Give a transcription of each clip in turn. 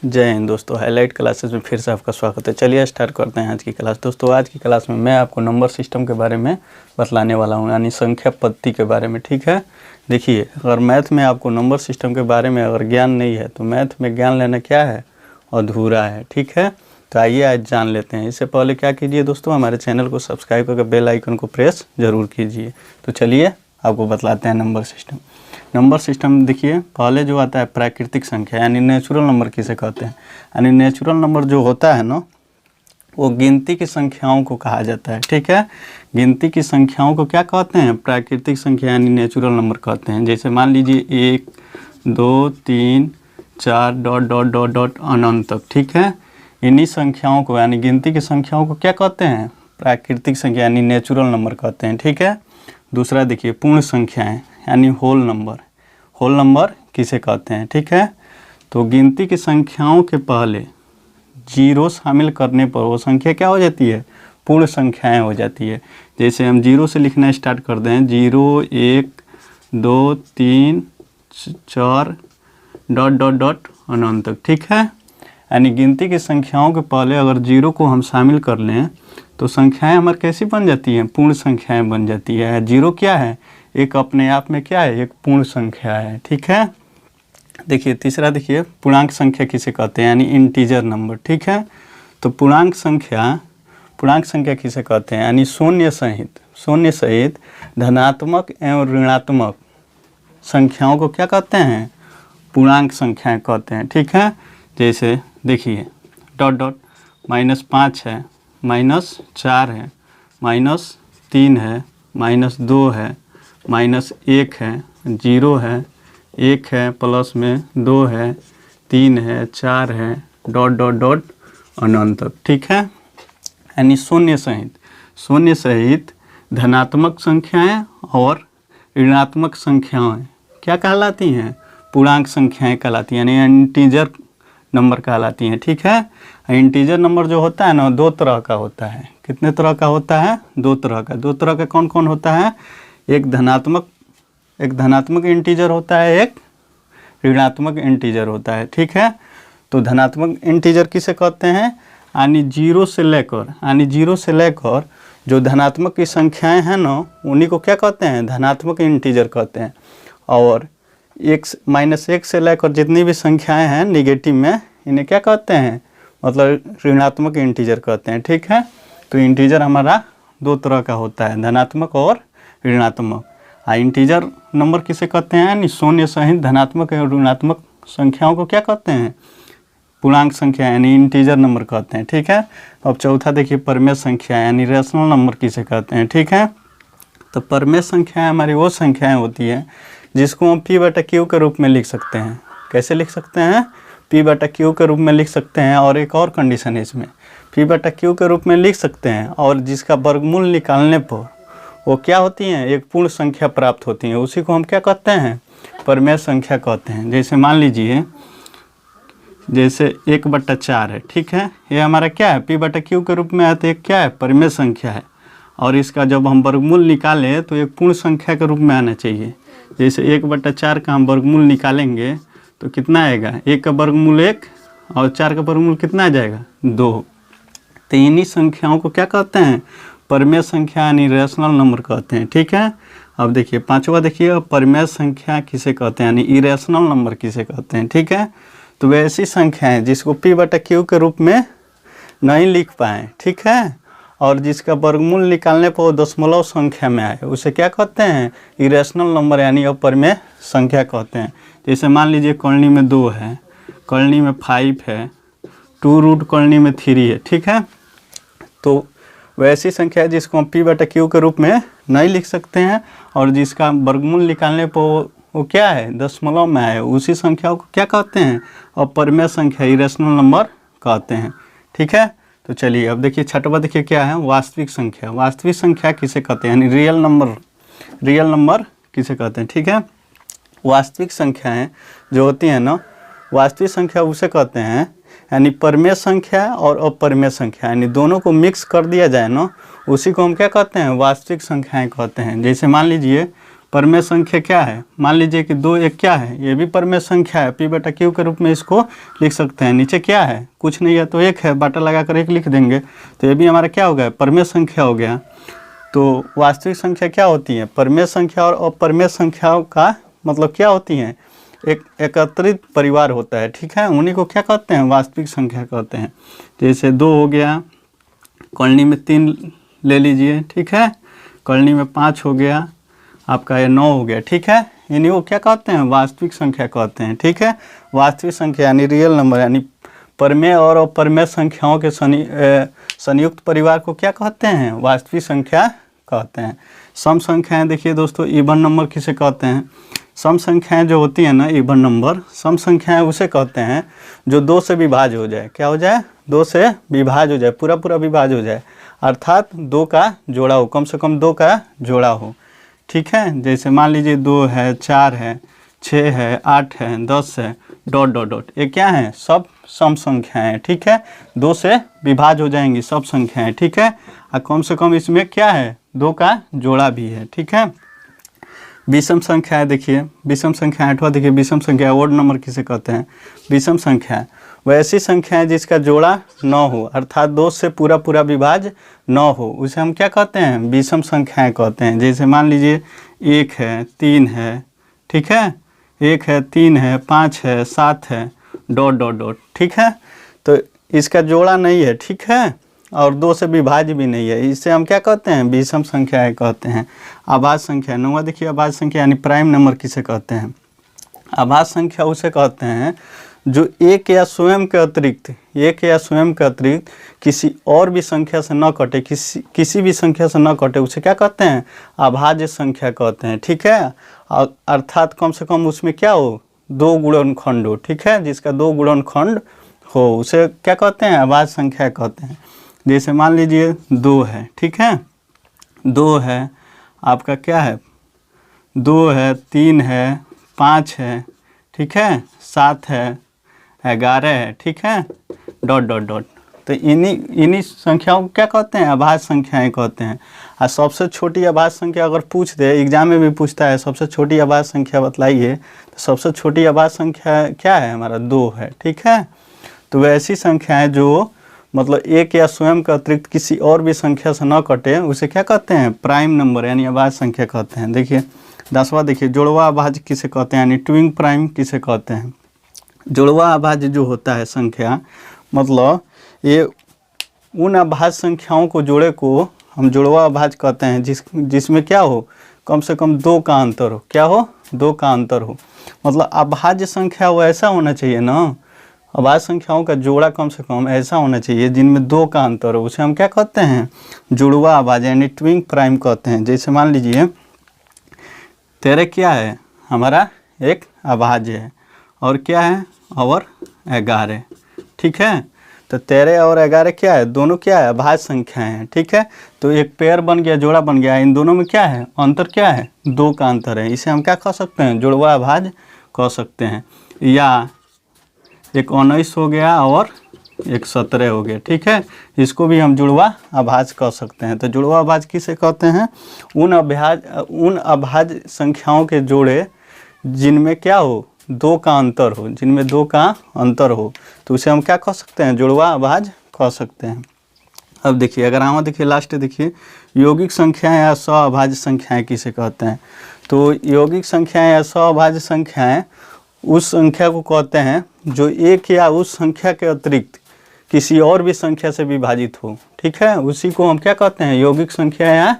जय हिंद दोस्तों, highlight classes में फिर से आपका स्वागत है। चलिए स्टार्ट करते हैं आज की क्लास। दोस्तों आज की क्लास में मैं आपको नंबर सिस्टम के बारे में बतलाने वाला हूं, यानी संख्या पद्धति के बारे में। ठीक है, देखिए अगर मैथ में आपको नंबर सिस्टम के बारे में अगर ज्ञान नहीं है तो मैथ में ज्ञान लेना क्या है, अधूरा है। ठीक है, तो आइए आज जान लेते हैं। इससे पहले क्या कीजिए दोस्तों, हमारे चैनल को सब्सक्राइब करके बेल आइकन को प्रेस ज़रूर कीजिए। तो चलिए आपको बतलाते हैं नंबर सिस्टम। नंबर सिस्टम देखिए, पहले जो आता है प्राकृतिक संख्या यानी नेचुरल नंबर किसे कहते हैं। यानी नेचुरल नंबर जो होता है ना, वो गिनती की संख्याओं को कहा जाता है। ठीक है, गिनती की संख्याओं को क्या कहते हैं, प्राकृतिक संख्या यानी नेचुरल नंबर कहते हैं। जैसे मान लीजिए 1 2 3 4 डॉट डॉट डॉट डॉट अनंत तक। ठीक है, इन्हीं संख्याओं को यानी गिनती की संख्याओं को क्या कहते हैं, प्राकृतिक संख्या यानी नेचुरल नंबर कहते हैं। ठीक है, दूसरा देखिए पूर्ण संख्याएं यानी होल नंबर। होल नंबर किसे कहते हैं। ठीक है, तो गिनती की संख्याओं के पहले जीरो शामिल करने पर वो संख्या क्या हो जाती है, पूर्ण संख्याएं हो जाती है। जैसे हम जीरो से लिखना स्टार्ट कर दें, 0 1 2 3 4 डॉट डॉट डॉट अनंत तक। ठीक है, यानी गिनती की संख्याओं के पहले अगर जीरो को हम शामिल कर लें तो संख्याएं हमारी कैसी बन जाती हैं, पूर्ण संख्याएं बन जाती है। जीरो क्या है, एक अपने आप में क्या है, एक पूर्ण संख्या है। ठीक है, देखिए तीसरा देखिए पूर्णांक संख्या किसे कहते हैं, यानी इंटीजर नंबर। ठीक है, तो पूर्णांक संख्या किसे कहते हैं, यानी शून्य सहित धनात्मक एवं ऋणात्मक संख्याओं को क्या कहते हैं, पूर्णांक संख्याएं कहते हैं। ठीक है, जैसे देखिए डॉट डॉट -5 है, -4 है, -3 है, -2 है, -1 है, 0 है, 1 है, प्लस में 2 है, 3 है, 4 है, डॉट डॉट डॉट अनंत तक। ठीक है, यानी शून्य सहित धनात्मक संख्याएं और ऋणात्मक संख्याएं क्या कहलाती हैं, पूर्णांक संख्याएं कहलाती हैं, यानी इंटीजर नंबर कहलाती हैं। ठीक है, इंटीजर नंबर जो होता है ना, दो तरह का होता है। कितने तरह का होता है, दो तरह का कौन कौन होता है, एक धनात्मक इंटीजर होता है, एक ऋणात्मक इंटीजर होता है। ठीक है, तो धनात्मक इंटीजर किसे कहते हैं, यानी जीरो से लेकर जो धनात्मक की संख्याएं हैं ना, उन्हीं को क्या कहते हैं, धनात्मक इंटीजर कहते हैं। और -1 से लेकर जितनी भी संख्याएं हैं निगेटिव में, इन्हें क्या कहते हैं, मतलब ऋणात्मक इंटीजर कहते हैं। ठीक है, तो इंटीजर हमारा दो तरह का होता है, धनात्मक और ऋणात्मक। इंटीजर नंबर किसे कहते हैं, यानी शून्य सहित धनात्मक और ऋणात्मक संख्याओं को क्या कहते हैं, पूर्णांक संख्या यानी इंटीजर नंबर कहते हैं। ठीक है, अब चौथा देखिए परमेय संख्या यानी रेशनल नंबर किसे कहते हैं। ठीक है, तो परमेय संख्याएं हमारी वो संख्याएं होती है जिसको हम P/Q के रूप में लिख सकते हैं। कैसे लिख सकते हैं, P/Q के रूप में लिख सकते हैं। और एक और कंडीशन है इसमें, P/Q के रूप में लिख सकते हैं और जिसका वर्गमूल निकालने पर वो क्या होती हैं, एक पूर्ण संख्या प्राप्त होती है। उसी को हम क्या कहते हैं, परमेय संख्या कहते हैं। जैसे मान लीजिए जैसे 1/4 है। ठीक है, ये हमारा क्या है, P/Q के रूप में है, तो एक क्या है, परमेय संख्या है। और इसका जब हम वर्गमूल निकालें तो एक पूर्ण संख्या के रूप में आना चाहिए। जैसे 1/4 का हम वर्गमूल निकालेंगे तो कितना आएगा, 1 का वर्गमूल 1 और 4 का वर्गमूल कितना आ जाएगा, 2। तो इन्हीं संख्याओं को क्या कहते हैं, परमेय संख्या यानी रेशनल नंबर कहते हैं। ठीक है, अब देखिए पांचवा देखिए परमेय संख्या किसे कहते हैं, यानी इरेशनल नंबर किसे कहते हैं। ठीक है, तो वे ऐसी संख्या है जिसको P/Q के रूप में नहीं लिख पाएँ। ठीक है, और जिसका वर्गमूल निकालने पर वो दशमलव संख्या में आए, उसे क्या कहते हैं, इरेशनल नंबर यानी अपरमेय संख्या कहते हैं। जैसे मान लीजिए कॉलोनी में 2 है, कॉलोनी में 5 है, 2 रूट कॉलोनी में 3 है। ठीक है, तो वैसी संख्या है जिसको हम P/Q के रूप में नहीं लिख सकते हैं और जिसका वर्गमूल निकालने पर वो क्या है, दशमलव में आए, उसी संख्या को क्या कहते हैं, अपरमेय संख्या, इरेशनल नंबर कहते हैं। ठीक है, तो चलिए अब देखिए छठवा देखिए क्या है, वास्तविक संख्या किसे कहते हैं, यानी रियल नंबर किसे कहते हैं। ठीक है, वास्तविक संख्याएं जो होती हैं ना, वास्तविक संख्या उसे कहते हैं, यानी परमेय संख्या और अपरमेय संख्या यानी दोनों को मिक्स कर दिया जाए ना, उसी को हम क्या कहते हैं, वास्तविक संख्याएं कहते हैं। जैसे मान लीजिए परमेय संख्या क्या है, मान लीजिए कि 2 1 क्या है, ये भी परमेय संख्या है, P बटा Q के रूप में इसको लिख सकते हैं। नीचे क्या है, कुछ नहीं है तो 1 है, बाटा लगाकर 1 लिख देंगे, तो ये भी हमारा क्या हो गया, परमेय संख्या हो गया। तो वास्तविक संख्या क्या होती है, परमेय संख्या और अपरमेय संख्याओं का मतलब क्या होती हैं, एक एकत्रित परिवार होता है, ठीक है, उन्हीं को क्या कहते हैं, वास्तविक संख्या कहते हैं। जैसे 2 हो गया, कॉलोनी में 3 ले लीजिए, ठीक है, कॉलोनी में 5 हो गया, आपका ये 9 हो गया, ठीक है, इन्हीं को क्या कहते हैं, वास्तविक संख्या कहते हैं, ठीक है। वास्तविक संख्या यानी रियल नंबर यानी परमेय और अपरमेय संख्याओं के संयुक्त परिवार को क्या कहते हैं, वास्तविक संख्या कहते हैं। सम संख्याएं देखिए दोस्तों, इवन नंबर किसे कहते हैं, सम संख्याएं जो होती हैं ना, इवन नंबर, सम संख्याएं उसे कहते हैं जो 2 से विभाज्य हो जाए, क्या हो जाए, 2 से विभाज्य हो जाए, पूरा पूरा विभाज्य हो जाए, अर्थात 2 का जोड़ा हो, कम से कम 2 का जोड़ा हो, ठीक है। जैसे मान लीजिए 2 है, 4 है, 6 है, 8 है, 10 है, डॉट डॉट डॉट, ये क्या है, सब सम संख्याएं, ठीक है, 2 से विभाज्य हो जाएंगी सब संख्याएं, ठीक है, और कम से कम इसमें क्या है, 2 का जोड़ा भी है, ठीक है। विषम संख्या देखिए, विषम संख्या 8वां देखिए, विषम संख्या ओड नंबर किसे कहते हैं, विषम संख्या वह ऐसी संख्या है जिसका जोड़ा 9 हो, अर्थात 2 से पूरा पूरा विभाज्य 9 हो, उसे हम क्या कहते हैं, विषम संख्याएं कहते हैं। जैसे मान लीजिए 1 है, 3 है, ठीक है, 1 है, 3 है, 5 है, 7 है, डॉट डॉट डॉट, ठीक है, तो इसका जोड़ा नहीं है, ठीक है, और 2 से विभाज्य भी नहीं है, इसे हम क्या कहते हैं, विषम संख्याएं कहते हैं। अभाज्य संख्या 9वां देखिए, अभाज्य संख्या यानी प्राइम नंबर किसे कहते हैं, अभाज्य संख्या उसे कहते हैं जो एक या स्वयं के अतिरिक्त किसी और भी संख्या से न कटे, किसी भी संख्या से न कटे, उसे क्या कहते हैं, अभाज्य संख्या कहते हैं, ठीक है, अर्थात कम से कम उसमें क्या हो, 2 गुणनखंड हो, ठीक है, जिसका 2 गुणनखंड हो उसे क्या कहते हैं, अभाज्य संख्या कहते हैं। जैसे मान लीजिए 2 है, ठीक है, 2 है, आपका क्या है, 2 है, 3 है, 5 है, ठीक है, 7 है, 11 है, ठीक है, डॉट डॉट डॉट, तो इन्हीं संख्याओं को क्या कहते हैं, अभाज्य संख्याएं कहते हैं। और सबसे छोटी अभाज्य संख्या अगर पूछ दे, एग्जाम में भी पूछता है सबसे छोटी अभाज्य संख्या बतलाइए, तो सबसे छोटी अभाज्य संख्या क्या है, हमारा 2 है, ठीक है। तो वह ऐसी संख्या है जो मतलब एक या स्वयं का अतिरिक्त किसी और भी संख्या से न कटे, उसे क्या कहते हैं, प्राइम नंबर यानी अभाज्य संख्या कहते हैं। देखिए 10वां देखिए, जुड़वा अभाज्य किसे कहते हैं, यानी ट्विंग प्राइम किसे कहते हैं। जुड़वा अभाज्य जो होता है संख्या, मतलब ये उन अभाज्य संख्याओं को जोड़े को हम जुड़वा अभाज्य कहते हैं जिसमें क्या हो, कम से कम 2 का अंतर हो, क्या हो, 2 का अंतर हो, मतलब अभाज्य संख्या वो ऐसा होना चाहिए ना, अभाज्य संख्याओं का जोड़ा कम से कम ऐसा होना चाहिए जिनमें 2 का अंतर हो, उसे हम क्या कहते हैं, जुड़वा अभाज्य यानी ट्विंग प्राइम कहते हैं। जैसे मान लीजिए 13 क्या है, हमारा एक अभाज्य है, और क्या है, और 11, ठीक है, तो 13 और 11 क्या है, दोनों क्या है, अभाज्य संख्याएं हैं, ठीक है, तो एक पेयर बन गया, जोड़ा बन गया, इन दोनों में क्या है, अंतर क्या है, 2 का अंतर है, इसे हम क्या कह सकते हैं, जुड़वा अभाज्य कह सकते हैं। या एक 19 हो गया और एक 17 हो गया, ठीक है, इसको भी हम जुड़वा अभाज्य कह सकते हैं। तो जुड़वा अभाज्य किसे कहते हैं, उन अभाज्य संख्याओं के जोड़े जिनमें क्या हो, 2 का अंतर हो, जिनमें 2 का अंतर हो, तो उसे हम क्या कह सकते हैं, जुड़वा अभाज्य कह सकते हैं। अब देखिए अगर हम देखिए लास्ट देखिए, यौगिक संख्याएं या सअभाज्य संख्याएं किसे कहते हैं। तो यौगिक संख्याएं या सअभाज्य संख्याएं उस संख्या को कहते हैं जो एक या उस संख्या के अतिरिक्त किसी और भी संख्या से विभाजित हो, ठीक है, उसी को हम क्या कहते हैं, यौगिक संख्या या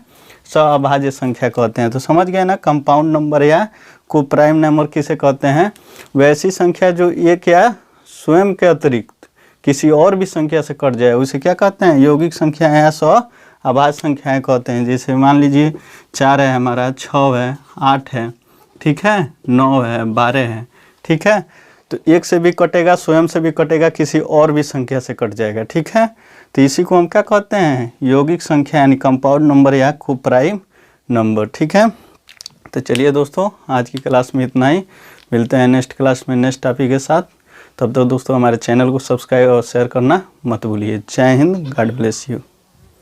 सअभाज्य संख्या कहते हैं। तो समझ गए ना, कंपाउंड नंबर या को प्राइम नंबर किसे कहते हैं, वैसी संख्या जो एक या स्वयं के अतिरिक्त किसी और भी संख्या से कट जाए, उसे क्या कहते हैं, यौगिक संख्या या सअभाज्य संख्याएं कहते हैं। जैसे मान लीजिए 4 है हमारा, 6 है, 8 है, ठीक है, 9 है, 12 है, ठीक है, तो एक से भी कटेगा, स्वयं से भी कटेगा, किसी और भी संख्या से कट जाएगा, ठीक है, तो इसी को हम क्या कहते हैं, यौगिक संख्या यानी कंपाउंड नंबर या को प्राइम नंबर, ठीक है। तो चलिए दोस्तों, आज की क्लास में इतना ही, मिलते हैं नेक्स्ट क्लास में नेक्स्ट टॉपिक के साथ। तब तक दोस्तों हमारे चैनल को सब्सक्राइब और शेयर करना मत भूलिए। जय हिंद, गॉड ब्लेस यू।